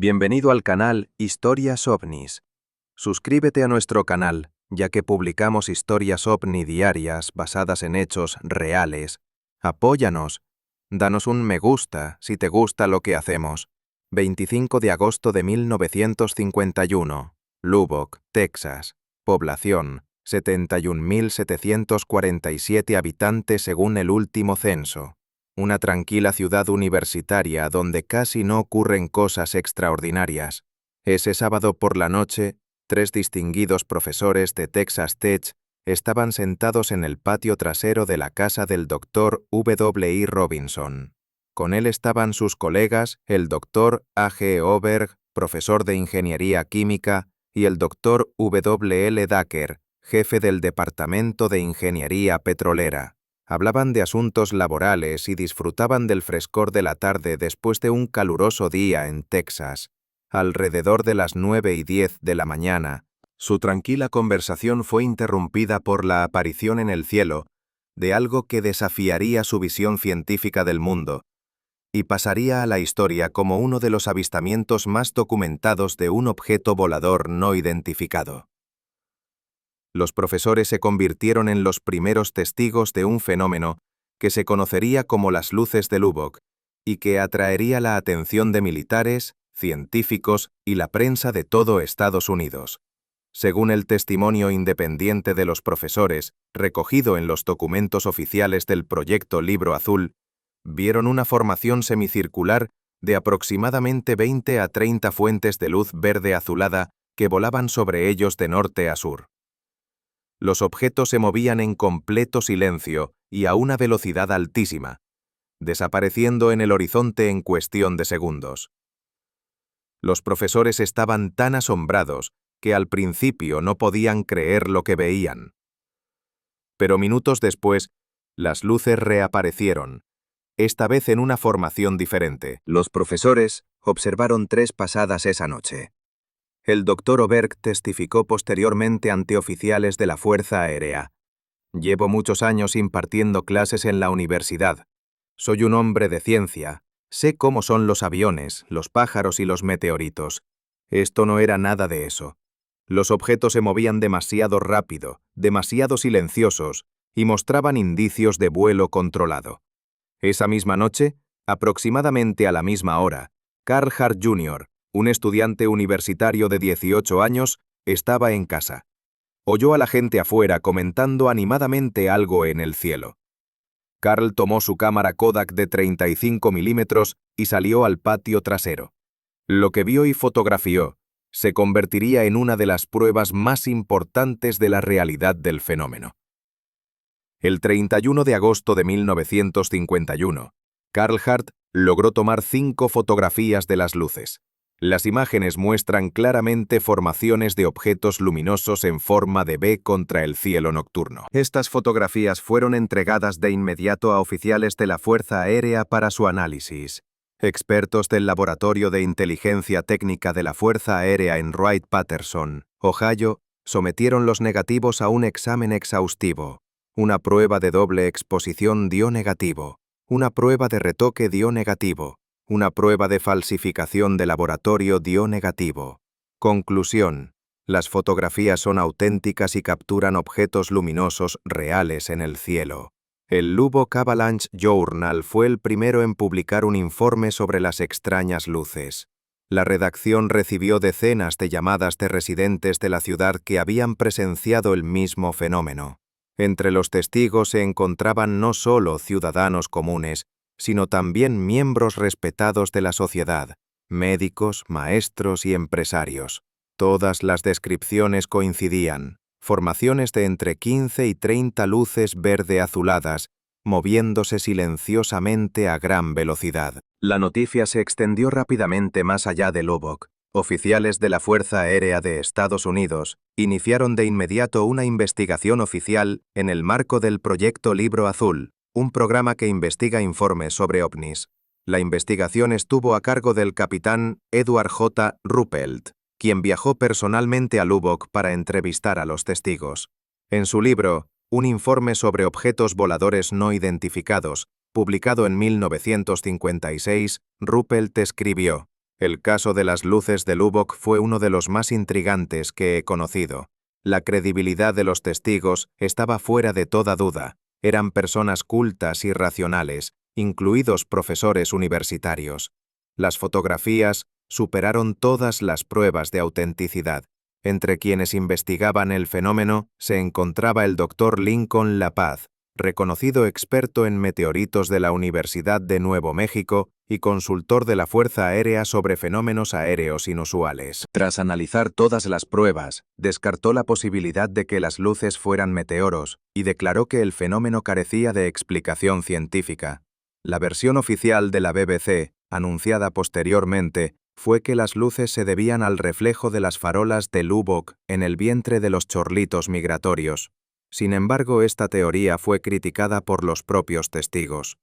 Bienvenido al canal Historias OVNIs. Suscríbete a nuestro canal, ya que publicamos historias OVNI diarias basadas en hechos reales. Apóyanos. Danos un me gusta si te gusta lo que hacemos. 25 de agosto de 1951. Lubbock, Texas. Población: 71.747 habitantes según el último censo. Una tranquila ciudad universitaria donde casi no ocurren cosas extraordinarias. Ese sábado por la noche, 3 distinguidos profesores de Texas Tech estaban sentados en el patio trasero de la casa del Dr. W. I. Robinson. Con él estaban sus colegas, el Dr. A. G. Oberg, profesor de Ingeniería Química, y el Dr. W. L. Dacker, jefe del Departamento de Ingeniería Petrolera. Hablaban de asuntos laborales y disfrutaban del frescor de la tarde después de un caluroso día en Texas. Alrededor de las 9:10 de la mañana, su tranquila conversación fue interrumpida por la aparición en el cielo de algo que desafiaría su visión científica del mundo y pasaría a la historia como uno de los avistamientos más documentados de un objeto volador no identificado. Los profesores se convirtieron en los primeros testigos de un fenómeno que se conocería como las luces de Lubbock y que atraería la atención de militares, científicos y la prensa de todo Estados Unidos. Según el testimonio independiente de los profesores, recogido en los documentos oficiales del Proyecto Libro Azul, vieron una formación semicircular de aproximadamente 20 a 30 fuentes de luz verde azulada que volaban sobre ellos de norte a sur. Los objetos se movían en completo silencio y a una velocidad altísima, desapareciendo en el horizonte en cuestión de segundos. Los profesores estaban tan asombrados que al principio no podían creer lo que veían. Pero minutos después, las luces reaparecieron, esta vez en una formación diferente. Los profesores observaron 3 pasadas esa noche. El Dr. Oberg testificó posteriormente ante oficiales de la Fuerza Aérea. Llevo muchos años impartiendo clases en la universidad. Soy un hombre de ciencia. Sé cómo son los aviones, los pájaros y los meteoritos. Esto no era nada de eso. Los objetos se movían demasiado rápido, demasiado silenciosos, y mostraban indicios de vuelo controlado. Esa misma noche, aproximadamente a la misma hora, Carl Hart Jr., un estudiante universitario de 18 años, estaba en casa. Oyó a la gente afuera comentando animadamente algo en el cielo. Carl tomó su cámara Kodak de 35 milímetros y salió al patio trasero. Lo que vio y fotografió se convertiría en una de las pruebas más importantes de la realidad del fenómeno. El 31 de agosto de 1951, Carl Hart logró tomar 5 fotografías de las luces. Las imágenes muestran claramente formaciones de objetos luminosos en forma de V contra el cielo nocturno. Estas fotografías fueron entregadas de inmediato a oficiales de la Fuerza Aérea para su análisis. Expertos del Laboratorio de Inteligencia Técnica de la Fuerza Aérea en Wright-Patterson, Ohio, sometieron los negativos a un examen exhaustivo. Una prueba de doble exposición dio negativo. Una prueba de retoque dio negativo. Una prueba de falsificación de laboratorio dio negativo. Conclusión: las fotografías son auténticas y capturan objetos luminosos reales en el cielo. El Lubbock Avalanche Journal fue el primero en publicar un informe sobre las extrañas luces. La redacción recibió decenas de llamadas de residentes de la ciudad que habían presenciado el mismo fenómeno. Entre los testigos se encontraban no solo ciudadanos comunes, sino también miembros respetados de la sociedad, médicos, maestros y empresarios. Todas las descripciones coincidían: formaciones de entre 15 y 30 luces verde-azuladas, moviéndose silenciosamente a gran velocidad. La noticia se extendió rápidamente más allá de Lubbock. Oficiales de la Fuerza Aérea de Estados Unidos iniciaron de inmediato una investigación oficial en el marco del Proyecto Libro Azul, un programa que investiga informes sobre ovnis. La investigación estuvo a cargo del capitán Edward J. Ruppelt, quien viajó personalmente a Lubbock para entrevistar a los testigos. En su libro, Un informe sobre objetos voladores no identificados, publicado en 1956, Ruppelt escribió: El caso de las luces de Lubbock fue uno de los más intrigantes que he conocido. La credibilidad de los testigos estaba fuera de toda duda. Eran personas cultas y racionales, incluidos profesores universitarios. Las fotografías superaron todas las pruebas de autenticidad. Entre quienes investigaban el fenómeno se encontraba el Dr. Lincoln LaPaz, reconocido experto en meteoritos de la Universidad de Nuevo México y consultor de la Fuerza Aérea sobre fenómenos aéreos inusuales. Tras analizar todas las pruebas, descartó la posibilidad de que las luces fueran meteoros y declaró que el fenómeno carecía de explicación científica. La versión oficial de la BBC, anunciada posteriormente, fue que las luces se debían al reflejo de las farolas de Lubbock en el vientre de los chorlitos migratorios. Sin embargo, esta teoría fue criticada por los propios testigos.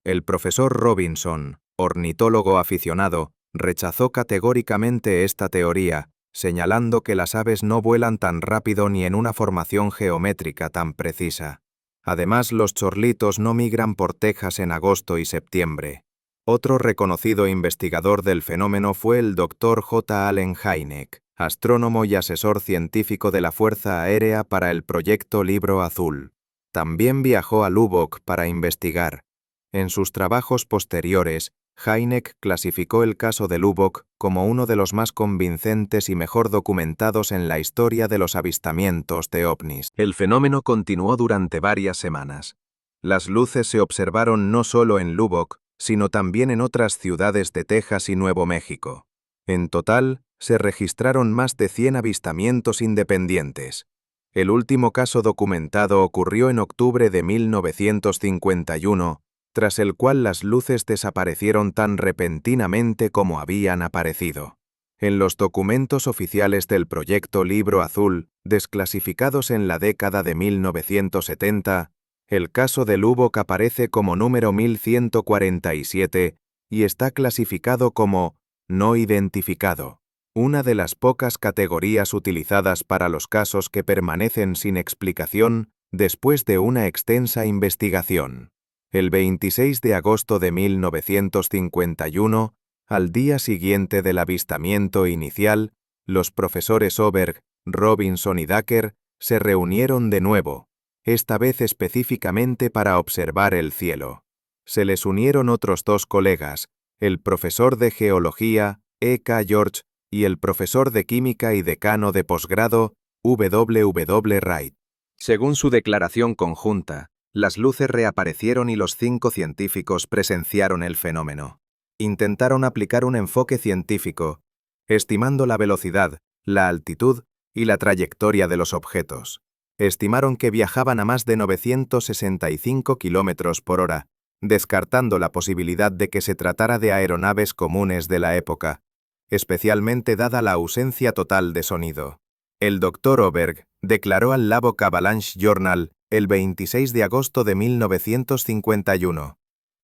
El profesor Robinson, ornitólogo aficionado, rechazó categóricamente esta teoría, señalando que las aves no vuelan tan rápido ni en una formación geométrica tan precisa. Además, los chorlitos no migran por Texas en agosto y septiembre. Otro reconocido investigador del fenómeno fue el Dr. J. Allen Hynek, astrónomo y asesor científico de la Fuerza Aérea para el proyecto Libro Azul. También viajó a Lubbock para investigar. En sus trabajos posteriores, Hynek clasificó el caso de Lubbock como uno de los más convincentes y mejor documentados en la historia de los avistamientos de ovnis. El fenómeno continuó durante varias semanas. Las luces se observaron no solo en Lubbock, sino también en otras ciudades de Texas y Nuevo México. En total, se registraron más de 100 avistamientos independientes. El último caso documentado ocurrió en octubre de 1951, tras el cual las luces desaparecieron tan repentinamente como habían aparecido. En los documentos oficiales del proyecto Libro Azul, desclasificados en la década de 1970, el caso de Lubbock aparece como número 1147 y está clasificado como no identificado, una de las pocas categorías utilizadas para los casos que permanecen sin explicación después de una extensa investigación. El 26 de agosto de 1951, al día siguiente del avistamiento inicial, los profesores Oberg, Robinson y Dacker se reunieron de nuevo, esta vez específicamente para observar el cielo. Se les unieron otros dos colegas, el profesor de geología, E.K. George, y el profesor de química y decano de posgrado, W.W. Wright. Según su declaración conjunta, las luces reaparecieron y los 5 científicos presenciaron el fenómeno. Intentaron aplicar un enfoque científico, estimando la velocidad, la altitud y la trayectoria de los objetos. Estimaron que viajaban a más de 965 km por hora, descartando la posibilidad de que se tratara de aeronaves comunes de la época, especialmente dada la ausencia total de sonido. El Dr. Oberg declaró al Lubbock Avalanche Journal el 26 de agosto de 1951.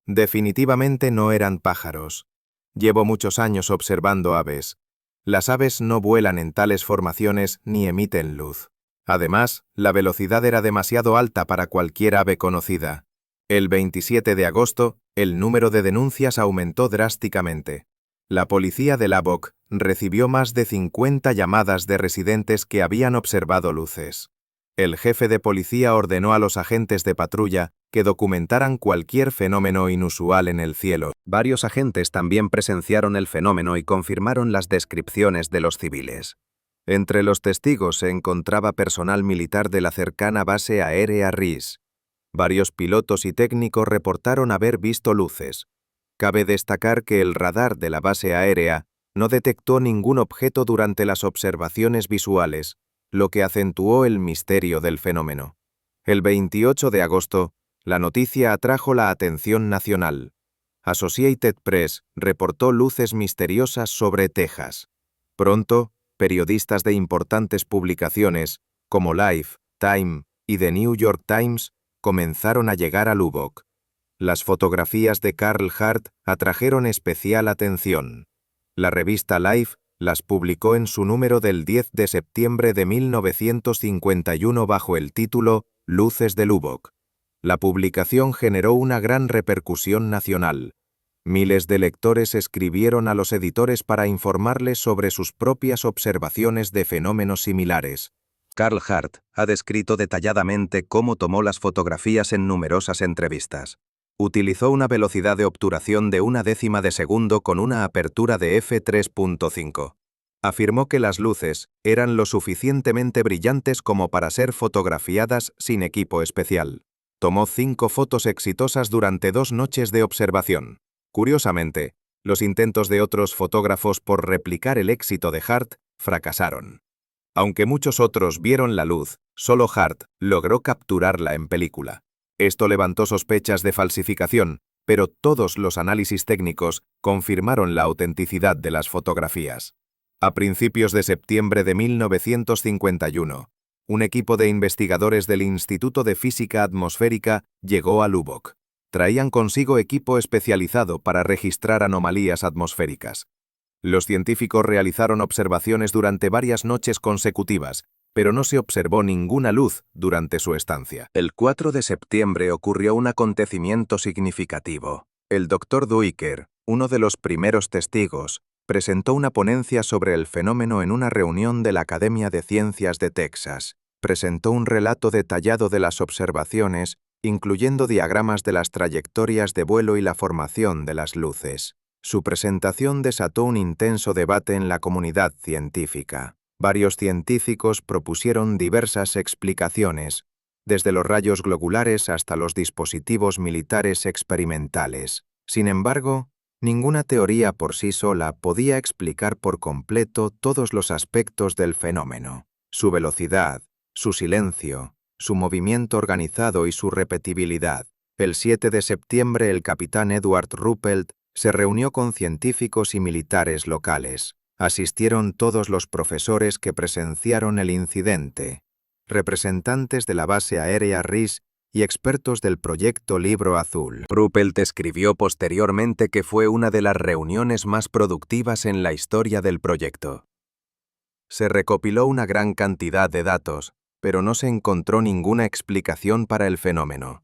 Definitivamente no eran pájaros. Llevo muchos años observando aves. Las aves no vuelan en tales formaciones ni emiten luz. Además, la velocidad era demasiado alta para cualquier ave conocida. El 27 de agosto, el número de denuncias aumentó drásticamente. La policía de Lubbock recibió más de 50 llamadas de residentes que habían observado luces. El jefe de policía ordenó a los agentes de patrulla que documentaran cualquier fenómeno inusual en el cielo. Varios agentes también presenciaron el fenómeno y confirmaron las descripciones de los civiles. Entre los testigos se encontraba personal militar de la cercana base aérea Reese. Varios pilotos y técnicos reportaron haber visto luces. Cabe destacar que el radar de la base aérea no detectó ningún objeto durante las observaciones visuales, lo que acentuó el misterio del fenómeno. El 28 de agosto, la noticia atrajo la atención nacional. Associated Press reportó luces misteriosas sobre Texas. Pronto, periodistas de importantes publicaciones, como Life, Time y The New York Times, comenzaron a llegar a Lubbock. Las fotografías de Carl Hart atrajeron especial atención. La revista Life las publicó en su número del 10 de septiembre de 1951 bajo el título Luces de Lubbock. La publicación generó una gran repercusión nacional. Miles de lectores escribieron a los editores para informarles sobre sus propias observaciones de fenómenos similares. Carl Hart ha descrito detalladamente cómo tomó las fotografías en numerosas entrevistas. Utilizó una velocidad de obturación de 1/10 de segundo con una apertura de f3.5. Afirmó que las luces eran lo suficientemente brillantes como para ser fotografiadas sin equipo especial. Tomó 5 fotos exitosas durante 2 noches de observación. Curiosamente, los intentos de otros fotógrafos por replicar el éxito de Hart fracasaron. Aunque muchos otros vieron la luz, solo Hart logró capturarla en película. Esto levantó sospechas de falsificación, pero todos los análisis técnicos confirmaron la autenticidad de las fotografías. A principios de septiembre de 1951, un equipo de investigadores del Instituto de Física Atmosférica llegó a Lubbock. Traían consigo equipo especializado para registrar anomalías atmosféricas. Los científicos realizaron observaciones durante varias noches consecutivas, pero no se observó ninguna luz durante su estancia. El 4 de septiembre ocurrió un acontecimiento significativo. El Dr. Duiker, uno de los primeros testigos, presentó una ponencia sobre el fenómeno en una reunión de la Academia de Ciencias de Texas. Presentó un relato detallado de las observaciones, incluyendo diagramas de las trayectorias de vuelo y la formación de las luces. Su presentación desató un intenso debate en la comunidad científica. Varios científicos propusieron diversas explicaciones, desde los rayos globulares hasta los dispositivos militares experimentales. Sin embargo, ninguna teoría por sí sola podía explicar por completo todos los aspectos del fenómeno: su velocidad, su silencio, su movimiento organizado y su repetibilidad. El 7 de septiembre, el capitán Edward Ruppelt se reunió con científicos y militares locales. Asistieron todos los profesores que presenciaron el incidente, representantes de la base aérea Reese y expertos del proyecto Libro Azul. Ruppelt escribió posteriormente que fue una de las reuniones más productivas en la historia del proyecto. Se recopiló una gran cantidad de datos, pero no se encontró ninguna explicación para el fenómeno.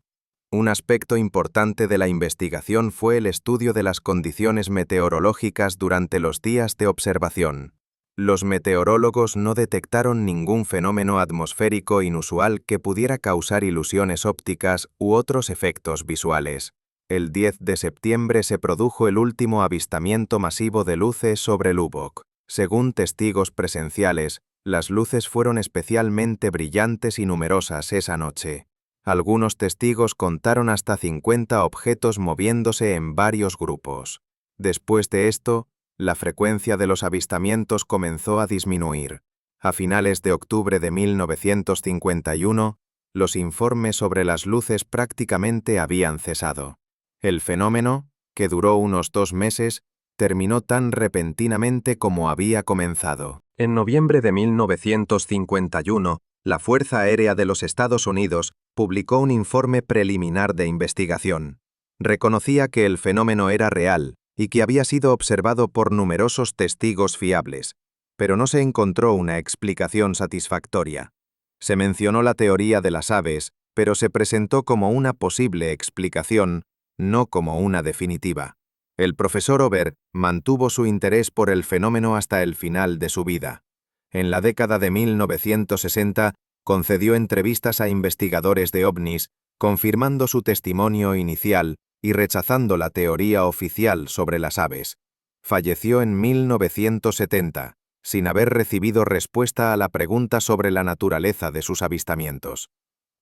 Un aspecto importante de la investigación fue el estudio de las condiciones meteorológicas durante los días de observación. Los meteorólogos no detectaron ningún fenómeno atmosférico inusual que pudiera causar ilusiones ópticas u otros efectos visuales. El 10 de septiembre se produjo el último avistamiento masivo de luces sobre Lubbock. Según testigos presenciales, las luces fueron especialmente brillantes y numerosas esa noche. Algunos testigos contaron hasta 50 objetos moviéndose en varios grupos. Después de esto, la frecuencia de los avistamientos comenzó a disminuir. A finales de octubre de 1951, los informes sobre las luces prácticamente habían cesado. El fenómeno, que duró unos 2 meses, terminó tan repentinamente como había comenzado. En noviembre de 1951, la Fuerza Aérea de los Estados Unidos publicó un informe preliminar de investigación. Reconocía que el fenómeno era real y que había sido observado por numerosos testigos fiables, pero no se encontró una explicación satisfactoria. Se mencionó la teoría de las aves, pero se presentó como una posible explicación, no como una definitiva. El profesor Ober mantuvo su interés por el fenómeno hasta el final de su vida. En la década de 1960, concedió entrevistas a investigadores de ovnis, confirmando su testimonio inicial y rechazando la teoría oficial sobre las aves. Falleció en 1970, sin haber recibido respuesta a la pregunta sobre la naturaleza de sus avistamientos.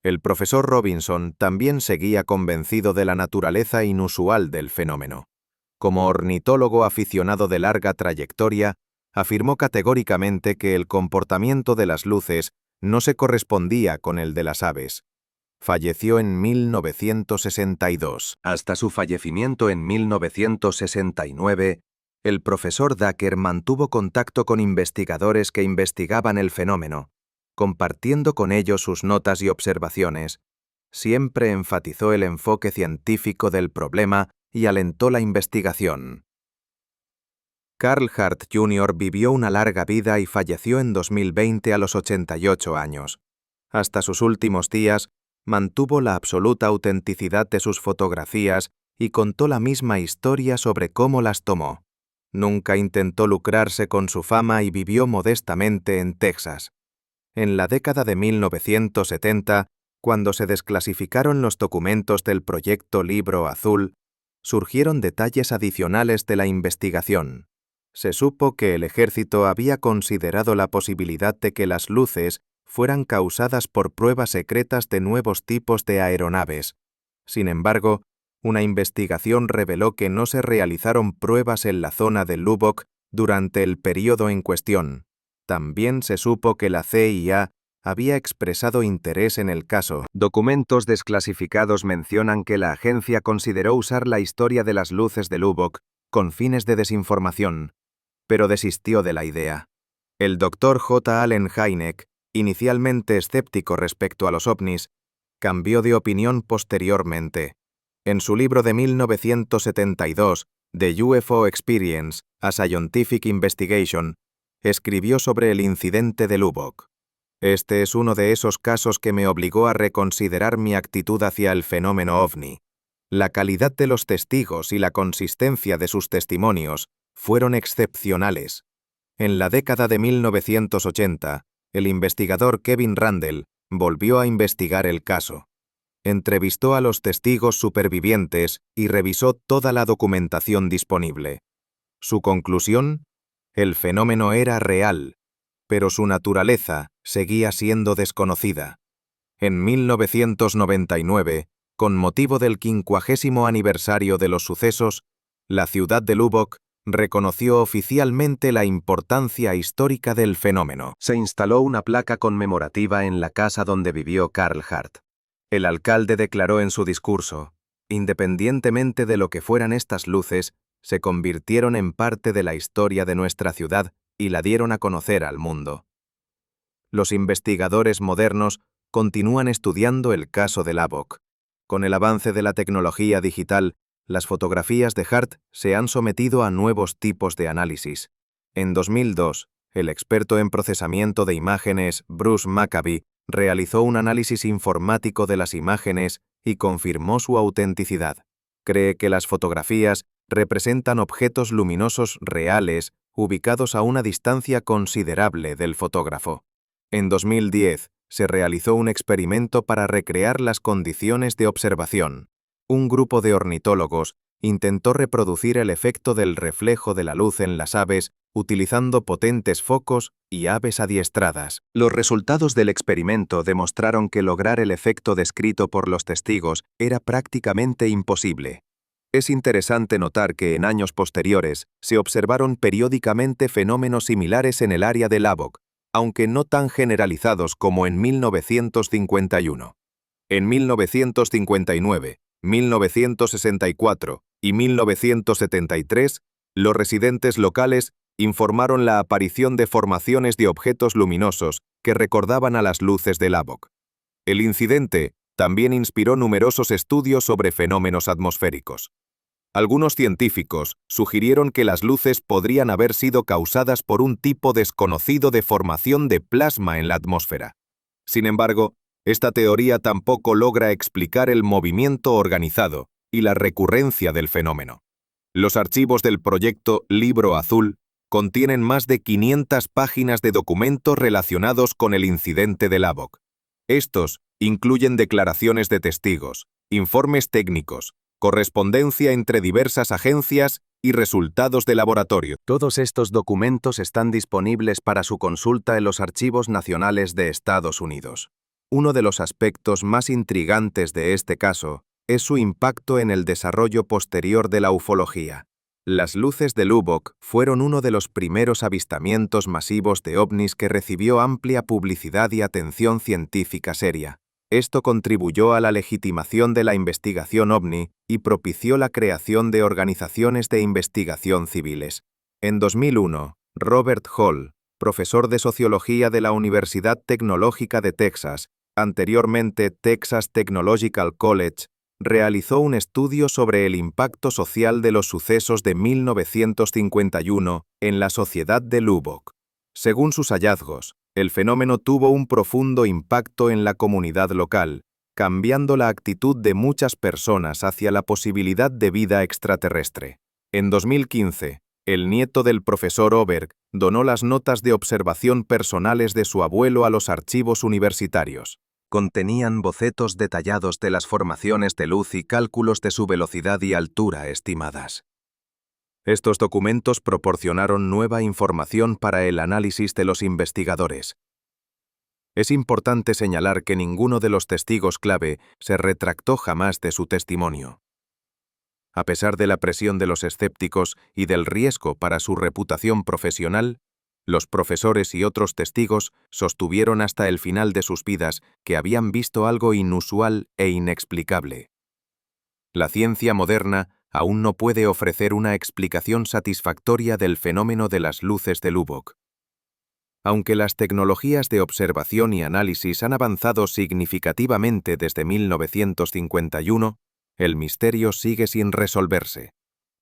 El profesor Robinson también seguía convencido de la naturaleza inusual del fenómeno. Como ornitólogo aficionado de larga trayectoria, afirmó categóricamente que el comportamiento de las luces no se correspondía con el de las aves. Falleció en 1962. Hasta su fallecimiento en 1969, el profesor Duiker mantuvo contacto con investigadores que investigaban el fenómeno, compartiendo con ellos sus notas y observaciones. Siempre enfatizó el enfoque científico del problema y alentó la investigación. Carl Hart Jr. vivió una larga vida y falleció en 2020 a los 88 años. Hasta sus últimos días, mantuvo la absoluta autenticidad de sus fotografías y contó la misma historia sobre cómo las tomó. Nunca intentó lucrarse con su fama y vivió modestamente en Texas. En la década de 1970, cuando se desclasificaron los documentos del proyecto Libro Azul, surgieron detalles adicionales de la investigación. Se supo que el ejército había considerado la posibilidad de que las luces fueran causadas por pruebas secretas de nuevos tipos de aeronaves. Sin embargo, una investigación reveló que no se realizaron pruebas en la zona de Lubbock durante el período en cuestión. También se supo que la CIA había expresado interés en el caso. Documentos desclasificados mencionan que la agencia consideró usar la historia de las luces de Lubbock con fines de desinformación, pero desistió de la idea. El Dr. J. Allen Hynek, inicialmente escéptico respecto a los ovnis, cambió de opinión posteriormente. En su libro de 1972, The UFO Experience, A Scientific Investigation, escribió sobre el incidente de Lubbock. Este es uno de esos casos que me obligó a reconsiderar mi actitud hacia el fenómeno ovni. La calidad de los testigos y la consistencia de sus testimonios fueron excepcionales. En la década de 1980, el investigador Kevin Randle volvió a investigar el caso. Entrevistó a los testigos supervivientes y revisó toda la documentación disponible. Su conclusión: el fenómeno era real, pero su naturaleza seguía siendo desconocida. En 1999, con motivo del 50º aniversario de los sucesos, la ciudad de Lubbock reconoció oficialmente la importancia histórica del fenómeno. Se instaló una placa conmemorativa en la casa donde vivió Carl Hart. El alcalde declaró en su discurso: independientemente de lo que fueran estas luces, se convirtieron en parte de la historia de nuestra ciudad y la dieron a conocer al mundo. Los investigadores modernos continúan estudiando el caso de Lubbock. Con el avance de la tecnología digital, las fotografías de Hart se han sometido a nuevos tipos de análisis. En 2002, el experto en procesamiento de imágenes Bruce Maccabee realizó un análisis informático de las imágenes y confirmó su autenticidad. Cree que las fotografías representan objetos luminosos reales ubicados a una distancia considerable del fotógrafo. En 2010, se realizó un experimento para recrear las condiciones de observación. Un grupo de ornitólogos intentó reproducir el efecto del reflejo de la luz en las aves utilizando potentes focos y aves adiestradas. Los resultados del experimento demostraron que lograr el efecto descrito por los testigos era prácticamente imposible. Es interesante notar que en años posteriores se observaron periódicamente fenómenos similares en el área de Lubbock, aunque no tan generalizados como en 1951. En 1959, 1964 y 1973, los residentes locales informaron la aparición de formaciones de objetos luminosos que recordaban a las luces de Lubbock. El incidente también inspiró numerosos estudios sobre fenómenos atmosféricos. Algunos científicos sugirieron que las luces podrían haber sido causadas por un tipo desconocido de formación de plasma en la atmósfera. Sin embargo, esta teoría tampoco logra explicar el movimiento organizado y la recurrencia del fenómeno. Los archivos del proyecto Libro Azul contienen más de 500 páginas de documentos relacionados con el incidente de Lubbock. Estos incluyen declaraciones de testigos, informes técnicos, correspondencia entre diversas agencias y resultados de laboratorio. Todos estos documentos están disponibles para su consulta en los archivos nacionales de Estados Unidos. Uno de los aspectos más intrigantes de este caso es su impacto en el desarrollo posterior de la ufología. Las luces de Lubbock fueron uno de los primeros avistamientos masivos de ovnis que recibió amplia publicidad y atención científica seria. Esto contribuyó a la legitimación de la investigación ovni y propició la creación de organizaciones de investigación civiles. En 2001, Robert Hall, profesor de sociología de la Universidad Tecnológica de Texas, anteriormente Texas Technological College, realizó un estudio sobre el impacto social de los sucesos de 1951 en la sociedad de Lubbock. Según sus hallazgos, el fenómeno tuvo un profundo impacto en la comunidad local, cambiando la actitud de muchas personas hacia la posibilidad de vida extraterrestre. En 2015, el nieto del profesor Oberg donó las notas de observación personales de su abuelo a los archivos universitarios. Contenían bocetos detallados de las formaciones de luz y cálculos de su velocidad y altura estimadas. Estos documentos proporcionaron nueva información para el análisis de los investigadores. Es importante señalar que ninguno de los testigos clave se retractó jamás de su testimonio. A pesar de la presión de los escépticos y del riesgo para su reputación profesional, los profesores y otros testigos sostuvieron hasta el final de sus vidas que habían visto algo inusual e inexplicable. La ciencia moderna aún no puede ofrecer una explicación satisfactoria del fenómeno de las luces de Lubbock. Aunque las tecnologías de observación y análisis han avanzado significativamente desde 1951, el misterio sigue sin resolverse.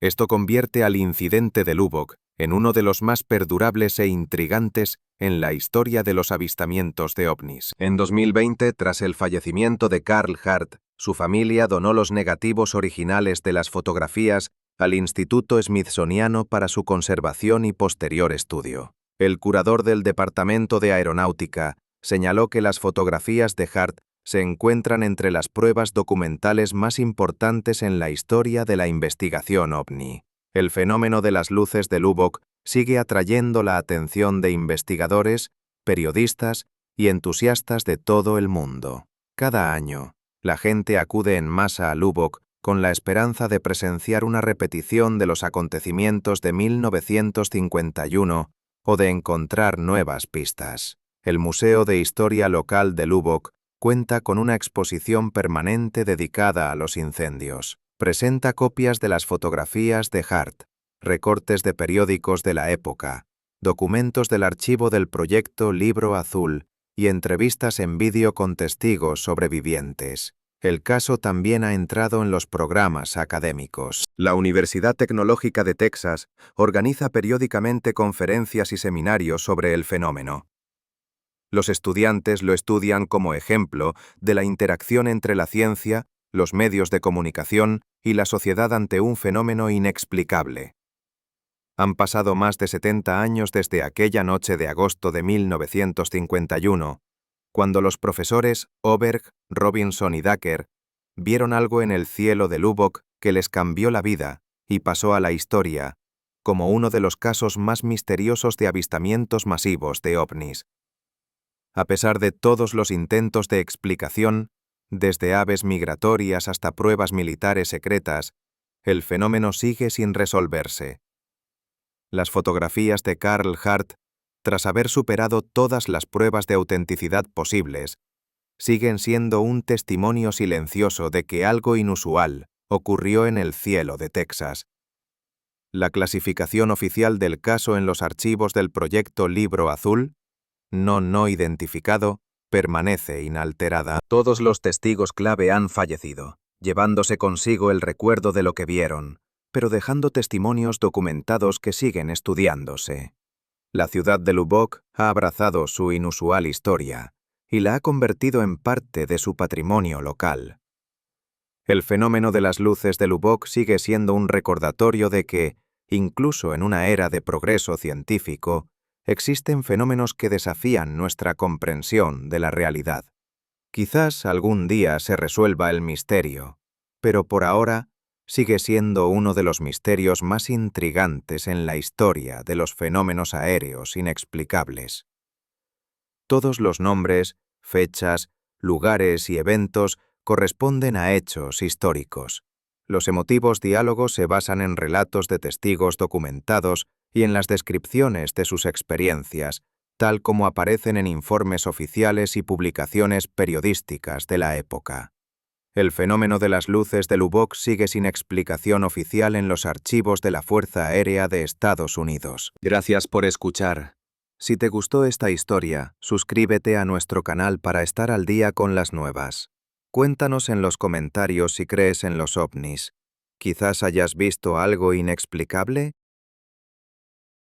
Esto convierte al incidente de Lubbock en uno de los más perdurables e intrigantes en la historia de los avistamientos de ovnis. En 2020, tras el fallecimiento de Carl Hart, su familia donó los negativos originales de las fotografías al Instituto Smithsoniano para su conservación y posterior estudio. El curador del Departamento de Aeronáutica señaló que las fotografías de Hart se encuentran entre las pruebas documentales más importantes en la historia de la investigación ovni. El fenómeno de las luces de Lubbock sigue atrayendo la atención de investigadores, periodistas y entusiastas de todo el mundo. Cada año, la gente acude en masa a Lubbock con la esperanza de presenciar una repetición de los acontecimientos de 1951 o de encontrar nuevas pistas. El Museo de Historia Local de Lubbock cuenta con una exposición permanente dedicada a los incendios. Presenta copias de las fotografías de Hart, recortes de periódicos de la época, documentos del archivo del proyecto Libro Azul y entrevistas en vídeo con testigos sobrevivientes. El caso también ha entrado en los programas académicos. La Universidad Tecnológica de Texas organiza periódicamente conferencias y seminarios sobre el fenómeno. Los estudiantes lo estudian como ejemplo de la interacción entre la ciencia, los medios de comunicación y la sociedad ante un fenómeno inexplicable. Han pasado más de 70 años desde aquella noche de agosto de 1951, cuando los profesores Oberg, Robinson y Dacker vieron algo en el cielo de Lubbock que les cambió la vida y pasó a la historia como uno de los casos más misteriosos de avistamientos masivos de ovnis. A pesar de todos los intentos de explicación, desde aves migratorias hasta pruebas militares secretas, el fenómeno sigue sin resolverse. Las fotografías de Carl Hart, tras haber superado todas las pruebas de autenticidad posibles, siguen siendo un testimonio silencioso de que algo inusual ocurrió en el cielo de Texas. La clasificación oficial del caso en los archivos del proyecto Libro Azul, no identificado, permanece inalterada. Todos los testigos clave han fallecido, llevándose consigo el recuerdo de lo que vieron, pero dejando testimonios documentados que siguen estudiándose. La ciudad de Lubbock ha abrazado su inusual historia y la ha convertido en parte de su patrimonio local. El fenómeno de las luces de Lubbock sigue siendo un recordatorio de que, incluso en una era de progreso científico, existen fenómenos que desafían nuestra comprensión de la realidad. Quizás algún día se resuelva el misterio, pero por ahora sigue siendo uno de los misterios más intrigantes en la historia de los fenómenos aéreos inexplicables. Todos los nombres, fechas, lugares y eventos corresponden a hechos históricos. Los emotivos diálogos se basan en relatos de testigos documentados y en las descripciones de sus experiencias, tal como aparecen en informes oficiales y publicaciones periodísticas de la época. El fenómeno de las luces de Lubbock sigue sin explicación oficial en los archivos de la Fuerza Aérea de Estados Unidos. Gracias por escuchar. Si te gustó esta historia, suscríbete a nuestro canal para estar al día con las nuevas. Cuéntanos en los comentarios si crees en los ovnis. ¿Quizás hayas visto algo inexplicable?